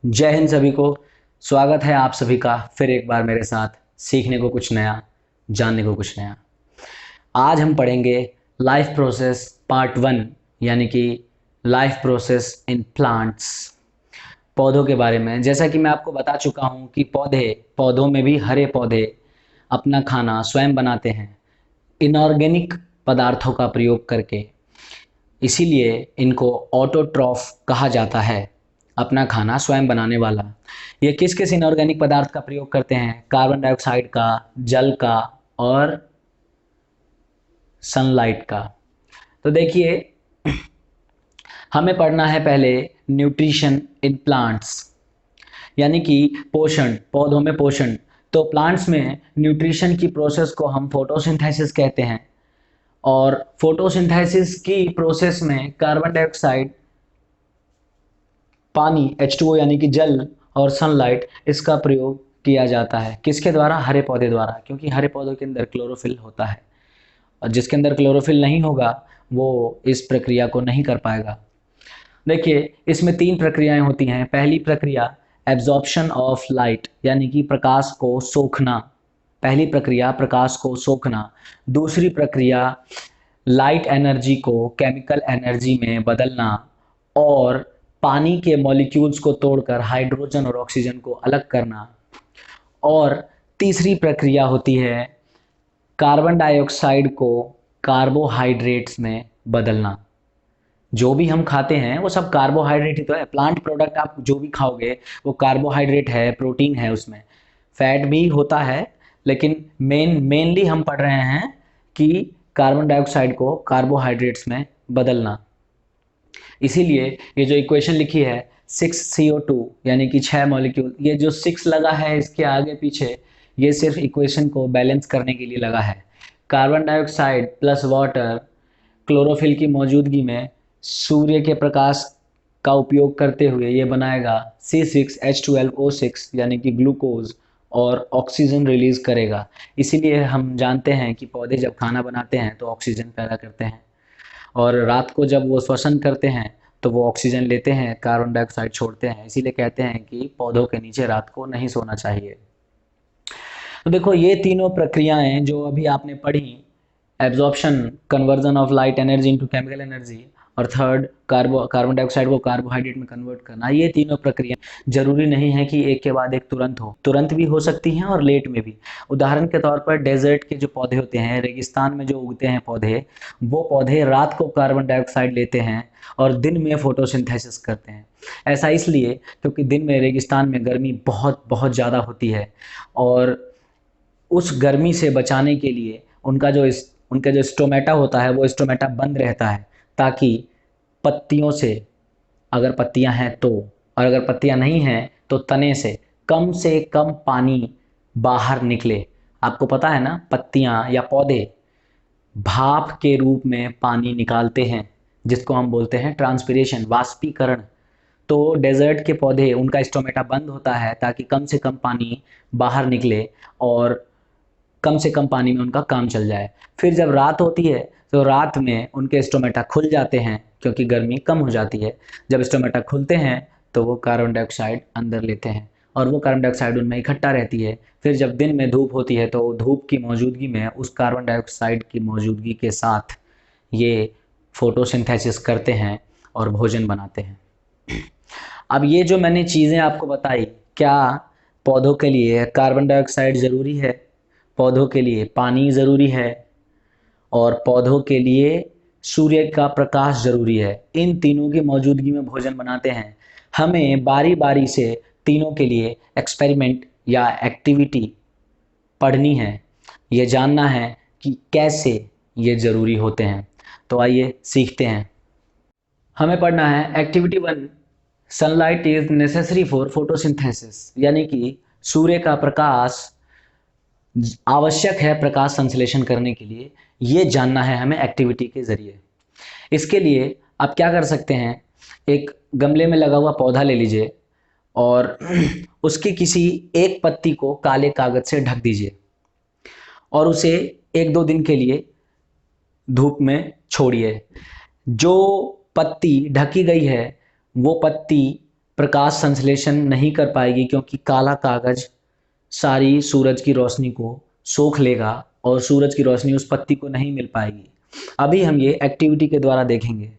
जय हिंद सभी को। स्वागत है आप सभी का फिर एक बार मेरे साथ सीखने को कुछ नया, जानने को कुछ नया। आज हम पढ़ेंगे लाइफ प्रोसेस पार्ट वन, यानी कि लाइफ प्रोसेस इन प्लांट्स, पौधों के बारे में। जैसा कि मैं आपको बता चुका हूँ कि पौधों में भी हरे पौधे अपना खाना स्वयं बनाते हैं इनऑर्गेनिक पदार्थों का प्रयोग करके। इसीलिए इनको ऑटोट्रॉफ कहा जाता है, अपना खाना स्वयं बनाने वाला। ये किस किस इनऑर्गेनिक पदार्थ का प्रयोग करते हैं? कार्बन डाइऑक्साइड का, जल का और सनलाइट का। तो देखिए, हमें पढ़ना है पहले न्यूट्रिशन इन प्लांट्स, यानी कि पोषण, पौधों में पोषण। तो प्लांट्स में न्यूट्रिशन की प्रोसेस को हम फोटोसिंथेसिस कहते हैं, और फोटोसिंथेसिस की प्रोसेस में कार्बन डाइऑक्साइड, पानी H2O यानी कि जल और सनलाइट, इसका प्रयोग किया जाता है। किसके द्वारा? हरे पौधे द्वारा, क्योंकि हरे पौधों के अंदर क्लोरोफिल होता है, और जिसके अंदर क्लोरोफिल नहीं होगा वो इस प्रक्रिया को नहीं कर पाएगा। देखिए, इसमें तीन प्रक्रियाएं होती हैं। पहली प्रक्रिया एब्जॉर्प्शन ऑफ लाइट, यानी कि प्रकाश को सोखना। पहली प्रक्रिया प्रकाश को सोखना। दूसरी प्रक्रिया लाइट एनर्जी को केमिकल एनर्जी में बदलना और पानी के मॉलिक्यूल्स को तोड़कर हाइड्रोजन और ऑक्सीजन को अलग करना। और तीसरी प्रक्रिया होती है कार्बन डाइऑक्साइड को कार्बोहाइड्रेट्स में बदलना। जो भी हम खाते हैं वो सब कार्बोहाइड्रेट ही तो है। प्लांट प्रोडक्ट आप जो भी खाओगे वो कार्बोहाइड्रेट है, प्रोटीन है, उसमें फैट भी होता है, लेकिन मेनली हम पढ़ रहे हैं कि कार्बन डाइऑक्साइड को कार्बोहाइड्रेट्स में बदलना। इसीलिए ये जो इक्वेशन लिखी है 6CO2, यानी कि 6 मॉलिक्यूल, ये जो 6 लगा है इसके आगे पीछे, ये सिर्फ इक्वेशन को बैलेंस करने के लिए लगा है। Carbon dioxide plus water chlorophyll की मौजूदगी में सूर्य के प्रकाश का उपयोग करते हुए ये बनाएगा C6H12O6, यानी कि ग्लूकोज, और ऑक्सीजन रिलीज करेगा। इसीलिए हम जानते हैं कि पौधे जब खाना बनाते हैं तो ऑक्सीजन पैदा करते हैं, और रात को जब वो श्वसन करते हैं तो वो ऑक्सीजन लेते हैं, कार्बन डाइऑक्साइड छोड़ते हैं। इसीलिए कहते हैं कि पौधों के नीचे रात को नहीं सोना चाहिए। तो देखो, ये तीनों प्रक्रियाएं जो अभी आपने पढ़ी, absorption, conversion of light energy into chemical energy, और थर्ड कार्बन डाइऑक्साइड को कार्बोहाइड्रेट में कन्वर्ट करना, ये तीनों प्रक्रिया जरूरी नहीं है कि एक के बाद एक तुरंत हो, तुरंत भी हो सकती हैं और लेट में भी। उदाहरण के तौर पर डेजर्ट के जो पौधे होते हैं, रेगिस्तान में जो उगते हैं पौधे, वो पौधे रात को कार्बन डाइऑक्साइड लेते हैं और दिन में फोटोसिंथेसिस करते हैं। ऐसा इसलिए क्योंकि दिन में रेगिस्तान में गर्मी बहुत बहुत ज़्यादा होती है, और उस गर्मी से बचाने के लिए उनका जो स्टोमेटा होता है वो स्टोमेटा बंद रहता है, ताकि पत्तियों से, अगर पत्तियां हैं तो, और अगर पत्तियां नहीं हैं तो तने से कम पानी बाहर निकले। आपको पता है ना, पत्तियां या पौधे भाप के रूप में पानी निकालते हैं, जिसको हम बोलते हैं ट्रांसपिरेशन, वाष्पीकरण। तो डेजर्ट के पौधे, उनका स्टोमेटा बंद होता है ताकि कम से कम पानी बाहर निकले और कम से कम पानी में उनका काम चल जाए। फिर जब रात होती है तो रात में उनके स्टोमेटा खुल जाते हैं, क्योंकि गर्मी कम हो जाती है। जब स्टोमेटा खुलते हैं तो वो कार्बन डाइऑक्साइड अंदर लेते हैं, और वो कार्बन डाइऑक्साइड उनमें इकट्ठा रहती है। फिर जब दिन में धूप होती है तो धूप की मौजूदगी में उस कार्बन डाइऑक्साइड की मौजूदगी के साथ ये फोटोसिंथेसिस करते हैं और भोजन बनाते हैं। अब ये जो मैंने चीज़ें आपको बताई, क्या पौधों के लिए कार्बन डाइऑक्साइड ज़रूरी है, पौधों के लिए पानी ज़रूरी है, और पौधों के लिए सूर्य का प्रकाश ज़रूरी है। इन तीनों की मौजूदगी में भोजन बनाते हैं। हमें बारी बारी से तीनों के लिए एक्सपेरिमेंट या एक्टिविटी पढ़नी है, ये जानना है कि कैसे ये ज़रूरी होते हैं। तो आइए सीखते हैं। हमें पढ़ना है activity one, sunlight is necessary for photosynthesis, यानी कि सूर्य का प्रकाश आवश्यक है प्रकाश संश्लेषण करने के लिए। ये जानना है हमें एक्टिविटी के जरिए। इसके लिए आप क्या कर सकते हैं, एक गमले में लगा हुआ पौधा ले लीजिए और उसकी किसी एक पत्ती को काले कागज से ढक दीजिए, और उसे 1-2 दिन के लिए धूप में छोड़िए। जो पत्ती ढकी गई है वो पत्ती प्रकाश संश्लेषण नहीं कर पाएगी, क्योंकि काला कागज सारी सूरज की रोशनी को सोख लेगा और सूरज की रोशनी उस पत्ती को नहीं मिल पाएगी। अभी हम ये एक्टिविटी के द्वारा देखेंगे।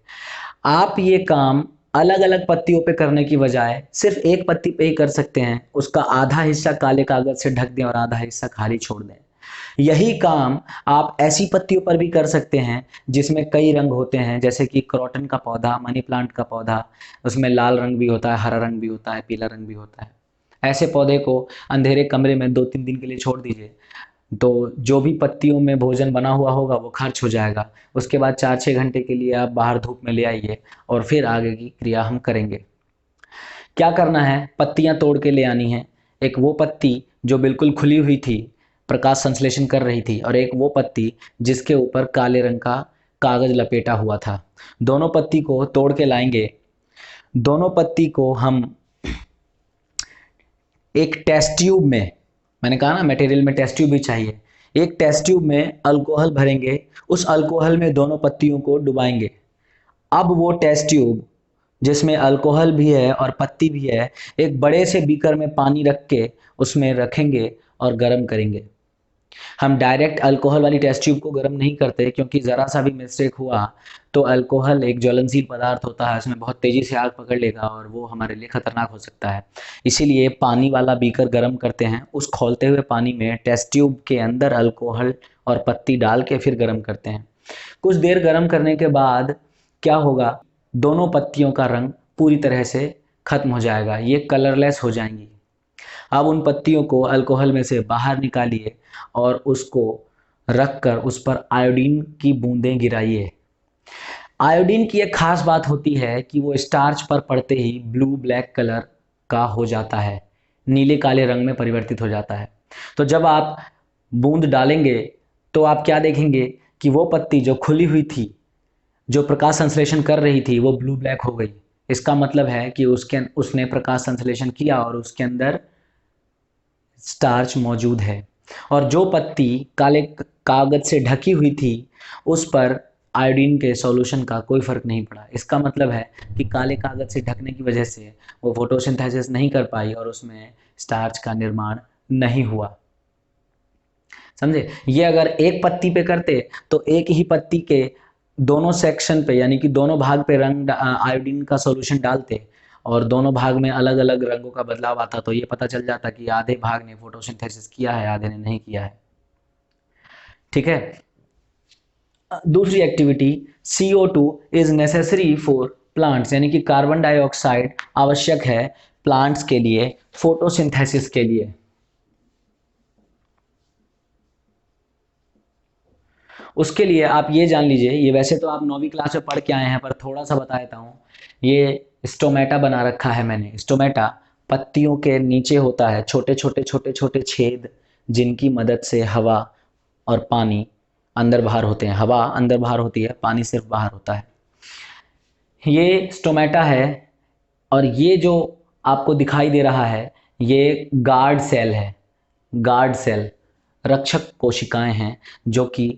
आप ये काम अलग अलग पत्तियों पे करने की बजाय सिर्फ एक पत्ती पे ही कर सकते हैं। उसका आधा हिस्सा काले कागज से ढक दें और आधा हिस्सा खाली छोड़ दें। यही काम आप ऐसी पत्तियों पर भी कर सकते हैं जिसमें कई रंग होते हैं, जैसे कि क्रॉटन का पौधा, मनी प्लांट का पौधा, उसमें लाल रंग भी होता है, हरा रंग भी होता है, पीला रंग भी होता है। ऐसे पौधे को अंधेरे कमरे में 2-3 दिन के लिए छोड़ दीजिए, तो जो भी पत्तियों में भोजन बना हुआ होगा वो खर्च हो जाएगा। उसके बाद 4-6 घंटे के लिए आप बाहर धूप में ले आइए और फिर आगे की क्रिया हम करेंगे। क्या करना है, पत्तियां तोड़ के ले आनी है। एक वो पत्ती जो बिल्कुल खुली हुई थी, प्रकाश संश्लेषण कर रही थी, और एक वो पत्ती जिसके ऊपर काले रंग का कागज लपेटा हुआ था। दोनों पत्ती को तोड़ के लाएंगे। दोनों पत्ती को हम एक टेस्ट ट्यूब में, मैंने कहा ना मटेरियल में टेस्ट ट्यूब भी चाहिए, एक टेस्ट ट्यूब में अल्कोहल भरेंगे। उस अल्कोहल में दोनों पत्तियों को डुबाएंगे। अब वो टेस्ट ट्यूब जिसमें अल्कोहल भी है और पत्ती भी है, एक बड़े से बीकर में पानी रख के उसमें रखेंगे और गर्म करेंगे। हम डायरेक्ट अल्कोहल वाली टेस्ट ट्यूब को गर्म नहीं करते, क्योंकि ज़रा सा भी मिस्टेक हुआ तो अल्कोहल एक ज्वलनशील पदार्थ होता है, उसमें बहुत तेज़ी से आग पकड़ लेगा और वो हमारे लिए खतरनाक हो सकता है। इसीलिए पानी वाला बीकर गर्म करते हैं, उस खौलते हुए पानी में टेस्ट ट्यूब के अंदर अल्कोहल और पत्ती डाल के फिर गर्म करते हैं। कुछ देर गर्म करने के बाद क्या होगा, दोनों पत्तियों का रंग पूरी तरह से खत्म हो जाएगा, ये कलरलेस हो जाएंगी। अब उन पत्तियों को अल्कोहल में से बाहर निकालिए और उसको रखकर उस पर आयोडीन की बूंदें गिराइए। आयोडीन की एक खास बात होती है कि वो स्टार्च पर पड़ते ही ब्लू ब्लैक कलर का हो जाता है, नीले काले रंग में परिवर्तित हो जाता है। तो जब आप बूंद डालेंगे तो आप क्या देखेंगे कि वो पत्ती जो खुली हुई थी, जो प्रकाश संश्लेषण कर रही थी, वो ब्लू ब्लैक हो गई। इसका मतलब है कि उसने प्रकाश संश्लेषण किया और उसके अंदर स्टार्च मौजूद है। और जो पत्ती काले कागज से ढकी हुई थी, उस पर आयोडीन के सॉल्यूशन का कोई फर्क नहीं पड़ा। इसका मतलब है कि काले कागज से ढकने की वजह से वो फोटोसिंथेसिस नहीं कर पाई और उसमें स्टार्च का निर्माण नहीं हुआ। समझे? ये अगर एक पत्ती पे करते तो एक ही पत्ती के दोनों सेक्शन पे, यानी कि दोनों भाग पे रंग आयोडीन का सॉल्यूशन डालते और दोनों भाग में अलग अलग रंगों का बदलाव आता, तो ये पता चल जाता कि आधे भाग ने फोटोसिंथेसिस किया है, आधे ने नहीं किया है। ठीक है। दूसरी activity, CO2 is necessary for plants, यानी कि कार्बन डाइऑक्साइड आवश्यक है प्लांट्स के लिए फोटोसिंथेसिस के लिए। उसके लिए आप ये जान लीजिए, ये वैसे तो आप 9वीं क्लास में पढ़ के आए हैं, पर थोड़ा सा बता देता हूँ। ये स्टोमेटा बना रखा है मैंने। स्टोमेटा पत्तियों के नीचे होता है, छोटे छोटे छोटे छोटे छेद, जिनकी मदद से हवा और पानी अंदर बाहर होते हैं। हवा अंदर बाहर होती है, पानी सिर्फ बाहर होता है। ये स्टोमेटा है, और ये जो आपको दिखाई दे रहा है ये गार्ड सेल है। गार्ड सेल रक्षक कोशिकाएं हैं जो कि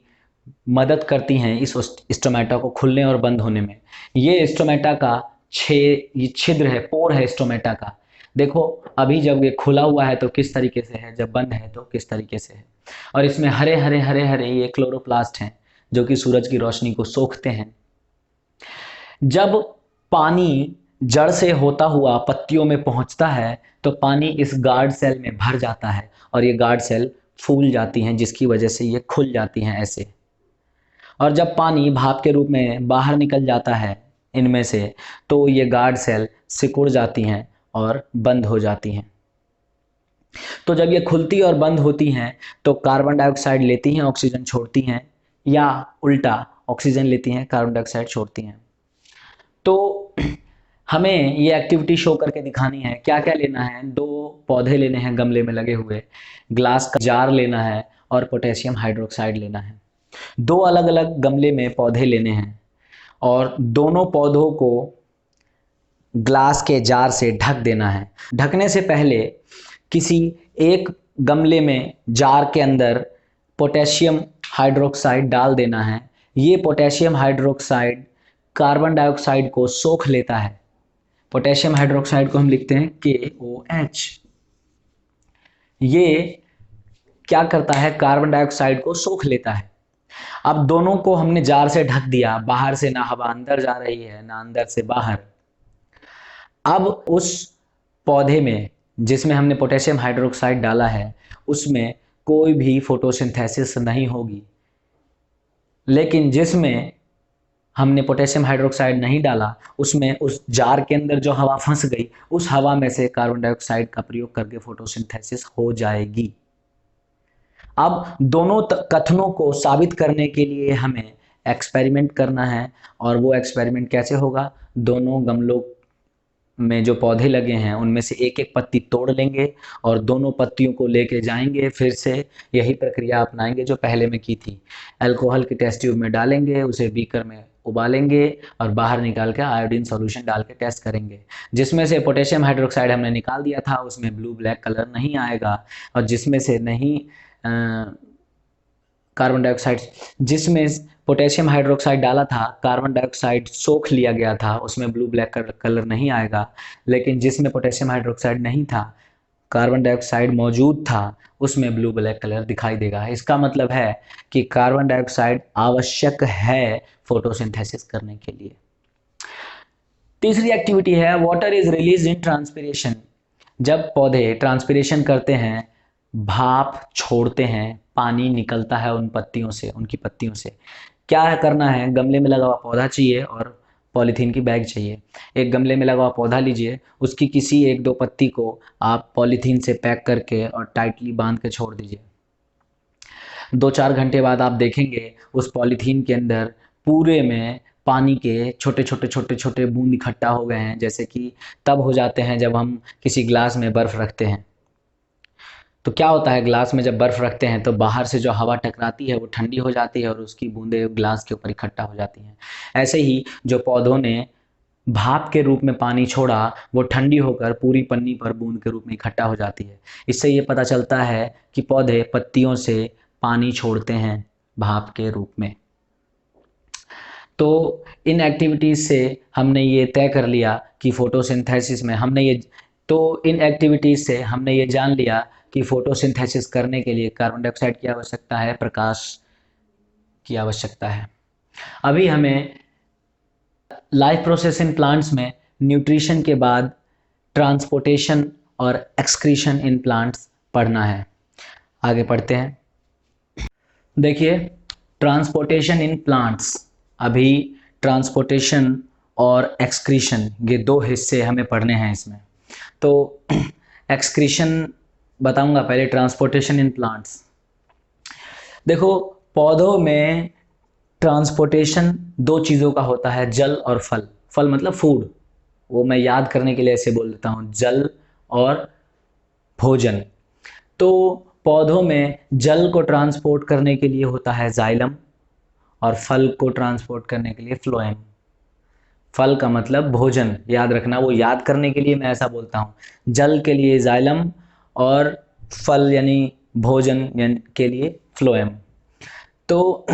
मदद करती हैं इस स्टोमेटा को खुलने और बंद होने में। ये स्टोमेटा का ये छिद्र है, पोर है स्टोमेटा का। देखो अभी जब ये खुला हुआ है तो किस तरीके से है, जब बंद है तो किस तरीके से है। और इसमें हरे हरे हरे हरे ये क्लोरोप्लास्ट हैं जो कि सूरज की रोशनी को सोखते हैं। जब पानी जड़ से होता हुआ पत्तियों में पहुंचता है तो पानी इस गार्ड सेल में भर जाता है और ये गार्ड सेल फूल जाती हैं, जिसकी वजह से ये खुल जाती हैं ऐसे। और जब पानी भाप के रूप में बाहर निकल जाता है इनमें से, तो ये गार्ड सेल सिकुड़ जाती हैं और बंद हो जाती हैं। तो जब ये खुलती और बंद होती हैं तो कार्बन डाइऑक्साइड लेती हैं, ऑक्सीजन छोड़ती हैं, या उल्टा ऑक्सीजन लेती हैं, कार्बन डाइऑक्साइड छोड़ती हैं। तो हमें ये एक्टिविटी शो करके दिखानी है। क्या क्या लेना है, 2 पौधे लेने हैं गमले में लगे हुए, ग्लास का जार लेना है और पोटेशियम हाइड्रोक्साइड लेना है। 2 अलग अलग गमले में पौधे लेने हैं और दोनों पौधों को ग्लास के जार से ढक देना है। ढकने से पहले किसी एक गमले में जार के अंदर पोटेशियम हाइड्रोक्साइड डाल देना है। ये पोटेशियम हाइड्रोक्साइड कार्बन डाइऑक्साइड को सोख लेता है। पोटेशियम हाइड्रोक्साइड को हम लिखते हैं KOH। ये क्या करता है, कार्बन डाइऑक्साइड को सोख लेता है। अब दोनों को हमने जार से ढक दिया, बाहर से ना हवा अंदर जा रही है ना अंदर से बाहर। अब उस पौधे में जिसमें हमने पोटेशियम हाइड्रोक्साइड डाला है उसमें कोई भी फोटोसिंथेसिस नहीं होगी, लेकिन जिसमें हमने पोटेशियम हाइड्रोक्साइड नहीं डाला उसमें उस जार के अंदर जो हवा फंस गई, उस हवा में से कार्बन डाइऑक्साइड का प्रयोग करके फोटोसिंथेसिस हो जाएगी। अब दोनों कथनों को साबित करने के लिए हमें एक्सपेरिमेंट करना है, और वो एक्सपेरिमेंट कैसे होगा, दोनों गमलों में जो पौधे लगे हैं उनमें से एक एक पत्ती तोड़ लेंगे और दोनों पत्तियों को लेके जाएंगे, फिर से यही प्रक्रिया अपनाएंगे जो पहले में की थी। अल्कोहल की टेस्ट ट्यूब में डालेंगे, उसे बीकर में उबालेंगे और बाहर निकाल के आयोडीन सॉल्यूशन डाल के टेस्ट करेंगे। जिसमें से पोटेशियम हाइड्रोक्साइड हमने निकाल दिया था उसमें ब्लू ब्लैक कलर नहीं आएगा, और जिसमें से नहीं कार्बन डाइऑक्साइड, जिसमें पोटेशियम हाइड्रोक्साइड डाला था कार्बन डाइऑक्साइड सोख लिया गया था, उसमें ब्लू ब्लैक कलर नहीं आएगा। लेकिन जिसमें पोटेशियम हाइड्रोक्साइड नहीं था, कार्बन डाइऑक्साइड मौजूद था, उसमें ब्लू ब्लैक कलर दिखाई देगा। इसका मतलब है कि कार्बन डाइऑक्साइड आवश्यक है फोटोसिंथेसिस करने के लिए। तीसरी एक्टिविटी है water is release in transpiration. जब पौधे ट्रांसपिरेशन करते हैं, भाप छोड़ते हैं, पानी निकलता है उन पत्तियों से, उनकी पत्तियों से। क्या करना है, गमले में लगा हुआ पौधा चाहिए और पॉलीथीन की बैग चाहिए। एक गमले में लगा हुआ पौधा लीजिए, उसकी किसी एक दो पत्ती को आप पॉलीथीन से पैक करके और टाइटली बांध के छोड़ दीजिए। 2-4 घंटे बाद आप देखेंगे उस पॉलीथीन के अंदर पूरे में पानी के छोटे छोटे छोटे छोटे बूंद इकट्ठा हो गए हैं, जैसे कि तब हो जाते हैं जब हम किसी ग्लास में बर्फ़ रखते हैं। तो क्या होता है, ग्लास में जब बर्फ़ रखते हैं तो बाहर से जो हवा टकराती है वो ठंडी हो जाती है और उसकी बूंदें ग्लास के ऊपर इकट्ठा हो जाती हैं। ऐसे ही जो पौधों ने भाप के रूप में पानी छोड़ा वो ठंडी होकर पूरी पन्नी पर बूंद के रूप में इकट्ठा हो जाती है। इससे ये पता चलता है कि पौधे पत्तियों से पानी छोड़ते हैं भाप के रूप में। तो इन एक्टिविटीज़ से हमने ये तय कर लिया कि फोटोसिंथेसिस में इन एक्टिविटीज़ से हमने ये जान लिया कि फोटोसिंथेसिस करने के लिए कार्बन डाइऑक्साइड की आवश्यकता है, प्रकाश की आवश्यकता है। अभी हमें लाइफ प्रोसेस इन प्लांट्स में न्यूट्रिशन के बाद ट्रांसपोर्टेशन और एक्सक्रीशन इन प्लांट्स पढ़ना है। आगे पढ़ते हैं। देखिए, ट्रांसपोर्टेशन इन प्लांट्स, अभी ट्रांसपोर्टेशन और एक्सक्रीशन ये दो हिस्से हमें पढ़ने हैं इसमें। तो एक्सक्रीशन बताऊंगा पहले, ट्रांसपोर्टेशन इन प्लांट्स। देखो, पौधों में ट्रांसपोर्टेशन दो चीज़ों का होता है, जल और फल। फल मतलब फूड, वो मैं याद करने के लिए ऐसे बोल देता हूँ, जल और भोजन। तो पौधों में जल को ट्रांसपोर्ट करने के लिए होता है जाइलम और फल को ट्रांसपोर्ट करने के लिए फ्लोएम। फल का मतलब भोजन, याद रखना, वो याद करने के लिए मैं ऐसा बोलता हूँ। जल के लिए जाइलम और फल यानी भोजन के लिए फ्लोएम। तो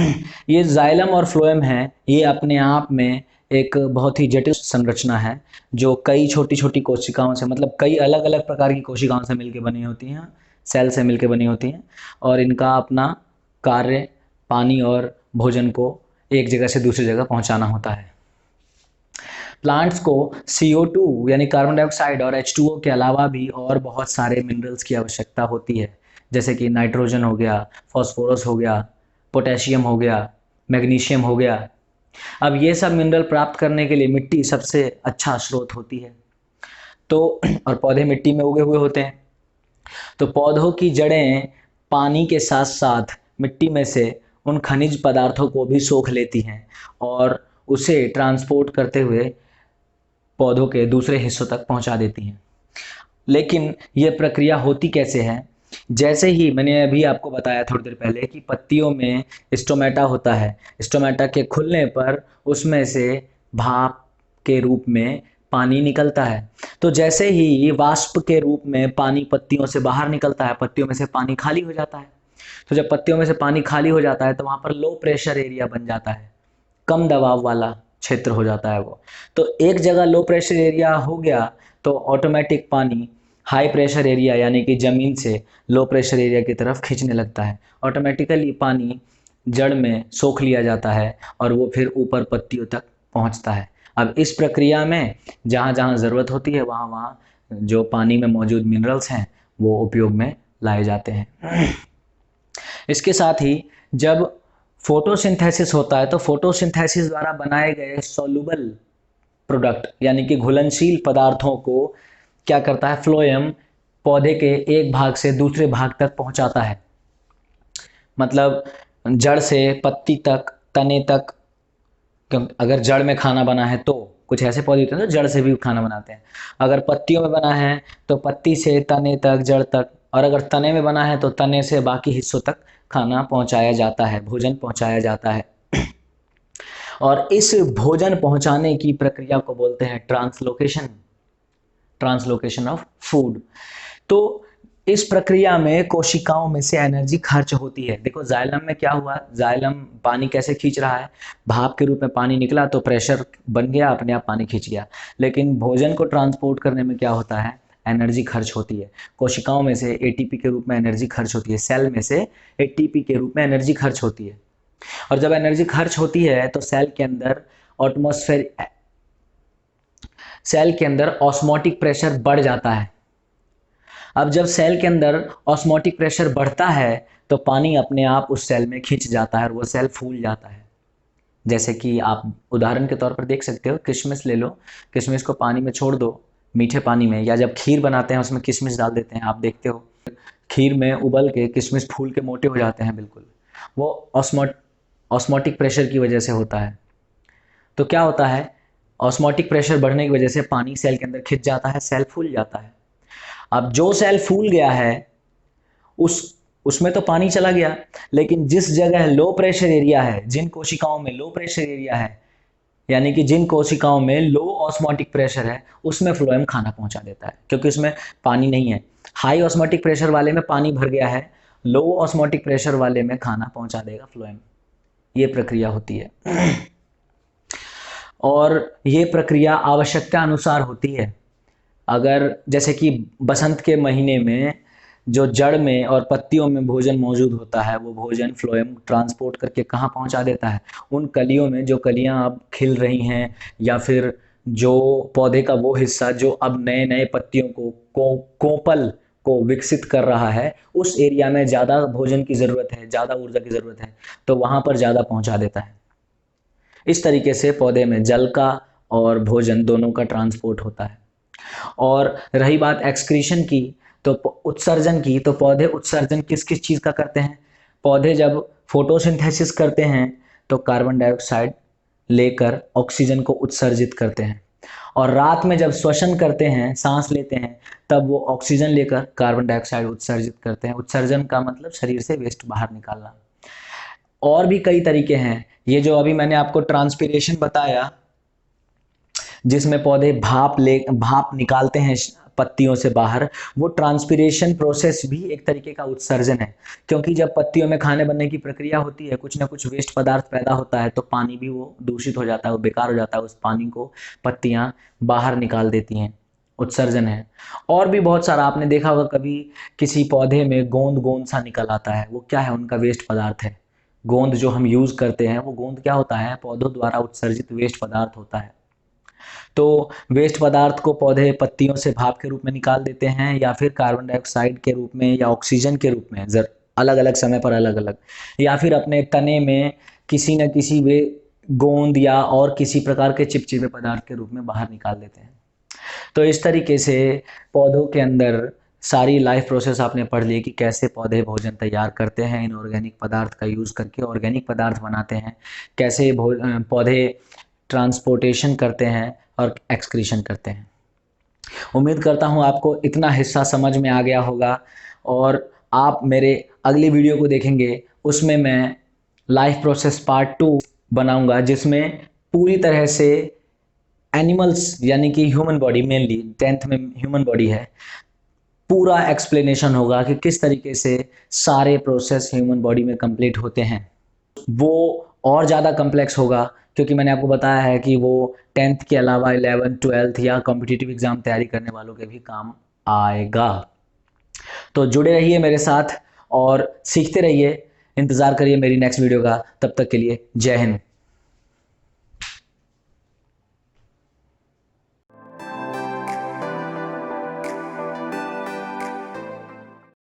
ये जाइलम और फ्लोएम है, ये अपने आप में एक बहुत ही जटिल संरचना है जो कई छोटी छोटी कोशिकाओं से, मतलब कई अलग अलग प्रकार की कोशिकाओं से मिलकर बनी होती हैं, सेल से मिलकर बनी होती हैं, और इनका अपना कार्य पानी और भोजन को एक जगह से दूसरी जगह पहुंचाना होता है। प्लांट्स को CO2 यानी कार्बन डाइऑक्साइड और H2O के अलावा भी और बहुत सारे मिनरल्स की आवश्यकता होती है, जैसे कि नाइट्रोजन हो गया, फॉस्फोरस हो गया, पोटेशियम हो गया, मैग्नीशियम हो गया। अब ये सब मिनरल प्राप्त करने के लिए मिट्टी सबसे अच्छा स्रोत होती है। तो और पौधे मिट्टी में उगे हुए होते हैं, तो पौधों की जड़ें पानी के साथ साथ मिट्टी में से उन खनिज पदार्थों को भी सोख लेती हैं और उसे ट्रांसपोर्ट करते हुए पौधों के दूसरे हिस्सों तक पहुंचा देती हैं। लेकिन ये प्रक्रिया होती कैसे है? जैसे ही मैंने अभी आपको बताया थोड़ी देर पहले कि पत्तियों में स्टोमेटा होता है, स्टोमेटा के खुलने पर उसमें से भाप के रूप में पानी निकलता है। तो जैसे ही वाष्प के रूप में पानी पत्तियों से बाहर निकलता है, पत्तियों में से पानी खाली हो जाता है। तो जब पत्तियों में से पानी खाली हो जाता है तो वहाँ पर लो प्रेशर एरिया बन जाता है, कम दबाव वाला। क्षेत्र हो जाता है वो। तो एक जगह लो प्रेशर एरिया हो गया तो ऑटोमेटिक पानी हाई प्रेशर एरिया यानी कि ज़मीन से लो प्रेशर एरिया की तरफ खींचने लगता है। ऑटोमेटिकली पानी जड़ में सोख लिया जाता है और वो फिर ऊपर पत्तियों तक पहुंचता है। अब इस प्रक्रिया में जहाँ जहाँ ज़रूरत होती है वहाँ वहाँ जो पानी में मौजूद मिनरल्स हैं वो उपयोग में लाए जाते हैं। इसके साथ ही जब फोटोसिंथेसिस होता है तो फोटोसिंथेसिस द्वारा बनाए गए सॉल्युबल प्रोडक्ट यानी कि घुलनशील पदार्थों को क्या करता है, फ्लोएम पौधे के एक भाग से दूसरे भाग तक पहुंचाता है। मतलब जड़ से पत्ती तक, तने तक। अगर जड़ में खाना बना है तो कुछ ऐसे पौधे होते हैं तो जड़ से भी खाना बनाते हैं। अगर पत्तियों में बना है तो पत्ती से तने तक, जड़ तक, और अगर तने में बना है तो तने से बाकी हिस्सों तक खाना पहुंचाया जाता है, भोजन पहुंचाया जाता है। और इस भोजन पहुंचाने की प्रक्रिया को बोलते हैं ट्रांसलोकेशन, ट्रांसलोकेशन ऑफ फूड। तो इस प्रक्रिया में कोशिकाओं में से एनर्जी खर्च होती है। देखो जाइलम में क्या हुआ, जाइलम पानी कैसे खींच रहा है, भाप के रूप में पानी निकला तो प्रेशर बन गया, अपने आप पानी खींच गया। लेकिन भोजन को ट्रांसपोर्ट करने में क्या होता है, एनर्जी खर्च होती है। कोशिकाओं में से एटीपी के रूप में एनर्जी खर्च होती है, सेल में से एटीपी के रूप में एनर्जी खर्च होती है। और जब एनर्जी खर्च होती है तो सेल के अंदर ऑस्मोटिक प्रेशर बढ़ जाता है। अब जब सेल के अंदर ऑस्मोटिक प्रेशर बढ़ता है तो पानी अपने आप उस सेल में खिंच जाता है और वो सेल फूल जाता है। जैसे कि आप उदाहरण के तौर पर देख सकते हो, किशमिश ले लो, किशमिश को पानी में छोड़ दो, मीठे पानी में, या जब खीर बनाते हैं उसमें किशमिश डाल देते हैं, आप देखते हो खीर में उबल के किशमिश फूल के मोटे हो जाते हैं बिल्कुल। वो ऑस्मोटिक प्रेशर की वजह से होता है। तो क्या होता है, ऑस्मोटिक प्रेशर बढ़ने की वजह से पानी सेल के अंदर खिंच जाता है, सेल फूल जाता है। अब जो सेल फूल गया है उसमें तो पानी चला गया, लेकिन जिस जगह लो प्रेशर एरिया है, जिन कोशिकाओं में लो प्रेशर एरिया है, यानी कि जिन कोशिकाओं में लो ऑस्मोटिक प्रेशर है, उसमें फ्लोएम खाना पहुंचा देता है, क्योंकि उसमें पानी नहीं है। हाई ऑस्मोटिक प्रेशर वाले में पानी भर गया है, लो ऑस्मोटिक प्रेशर वाले में खाना पहुंचा देगा फ्लोएम। ये प्रक्रिया होती है और ये प्रक्रिया आवश्यकता अनुसार होती है। अगर जैसे कि बसंत के महीने में जो जड़ में और पत्तियों में भोजन मौजूद होता है, वो भोजन फ्लोएम ट्रांसपोर्ट करके कहाँ पहुँचा देता है, उन कलियों में, जो कलियाँ अब खिल रही हैं, या फिर जो पौधे का वो हिस्सा जो अब नए नए पत्तियों को कोपल को विकसित कर रहा है, उस एरिया में ज़्यादा भोजन की ज़रूरत है, ज़्यादा ऊर्जा की ज़रूरत है, तो वहाँ पर ज़्यादा पहुँचा देता है। इस तरीके से पौधे में जल का और भोजन दोनों का ट्रांसपोर्ट होता है। और रही बात एक्सक्रीशन की, तो उत्सर्जन की, तो पौधे उत्सर्जन किस किस चीज़ का करते हैं। पौधे जब फोटोसिंथेसिस करते हैं तो कार्बन डाइऑक्साइड लेकर ऑक्सीजन को उत्सर्जित करते हैं, और रात में जब श्वसन करते हैं, सांस लेते हैं, तब वो ऑक्सीजन लेकर कार्बन डाइऑक्साइड उत्सर्जित करते हैं। उत्सर्जन का मतलब शरीर से वेस्ट बाहर निकालना। और भी कई तरीके हैं। ये जो अभी मैंने आपको ट्रांसपीरेशन बताया, जिसमें पौधे भाप निकालते हैं पत्तियों से बाहर, वो ट्रांसपीरेशन प्रोसेस भी एक तरीके का उत्सर्जन है। क्योंकि जब पत्तियों में खाने बनने की प्रक्रिया होती है, कुछ ना कुछ वेस्ट पदार्थ पैदा होता है, तो पानी भी वो दूषित हो जाता है, वो बेकार हो जाता है, उस पानी को पत्तियां बाहर निकाल देती हैं, उत्सर्जन है। और भी बहुत सारा आपने देखा होगा, कभी किसी पौधे में गोंद गोंद सा निकल आता है, वो क्या है, उनका वेस्ट पदार्थ है। गोंद जो हम यूज करते हैं, वो गोंद क्या होता है, पौधों द्वारा उत्सर्जित वेस्ट पदार्थ होता है। तो वेस्ट पदार्थ को पौधे पत्तियों से भाप के रूप में निकाल देते हैं, या फिर कार्बन डाइऑक्साइड के रूप में, या ऑक्सीजन के रूप में, अलग अलग समय पर अलग अलग, या फिर अपने तने में किसी न किसी वे गोंद या और किसी प्रकार के चिपचिपे पदार्थ के रूप में बाहर निकाल देते हैं। तो इस तरीके से पौधों के अंदर सारी लाइफ प्रोसेस आपने पढ़ ली कि कैसे पौधे भोजन तैयार करते हैं, इनऑर्गेनिक पदार्थ का यूज़ करके ऑर्गेनिक पदार्थ बनाते हैं, कैसे पौधे ट्रांसपोर्टेशन करते हैं और एक्सक्रीशन करते हैं। उम्मीद करता हूँ आपको इतना हिस्सा समझ में आ गया होगा, और आप मेरे अगली वीडियो को देखेंगे, उसमें मैं लाइफ प्रोसेस पार्ट 2 बनाऊंगा, जिसमें पूरी तरह से एनिमल्स यानी कि ह्यूमन बॉडी, मेनली 10th में ह्यूमन बॉडी है, पूरा एक्सप्लेनेशन होगा कि किस तरीके से सारे प्रोसेस ह्यूमन बॉडी में कंप्लीट होते हैं। वो और ज़्यादा कम्प्लेक्स होगा, क्योंकि मैंने आपको बताया है कि वो 10th के अलावा 11th 12th या कॉम्पिटिटिव एग्ज़ाम तैयारी करने वालों के भी काम आएगा। तो जुड़े रहिए मेरे साथ और सीखते रहिए, इंतज़ार करिए मेरी नेक्स्ट वीडियो का। तब तक के लिए जय हिंद।